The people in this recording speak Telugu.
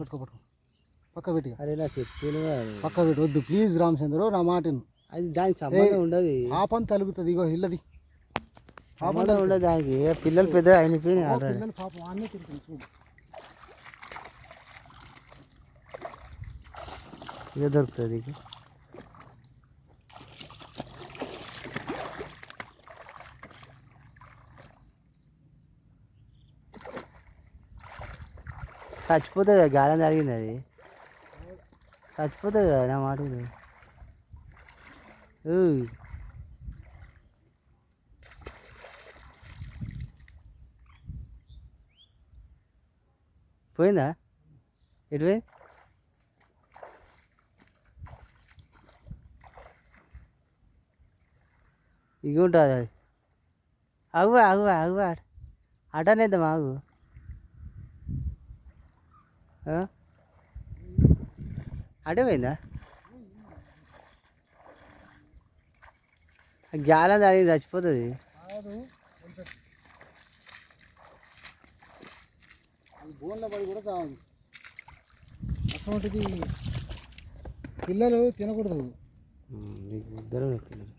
పట్టుకో పట్టుకో పక్క పెట్టి అరే నా చెప్తేనే పక్క పెట్టి వద్దు ప్లీజ్ రామచంద్ర నా మాటను అది దానికి సంబంధం ఉండదు ఆ పని తలుగుతుంది ఇగో ఇల్లది సంబంధం ఉండదు దానికి పిల్లలు పెద్ద అయిపోయినాయి ఆల్రెడీ పిల్లలు పాపం అన్నీ తిరుగుతుంది చూడు ఇక దొరుకుతుంది ఇక చచ్చిపోతుంది కదా గాలం జరిగింది అది చచ్చిపోతుంది కదా నా మాట విను. ఓయ్. పోయిందా ఎటు పోయింది ఇక ఉంటుంది అది ఆగు ఆగు ఆగు అటనేద్దాం ఆగు అటే పోయిందా గ్యాలం తాగి చచ్చిపోతుంది బోన్ల పడి కూడా చావదు అసలు పిల్లలు తినకూడదు ఇద్దరు పిల్లలు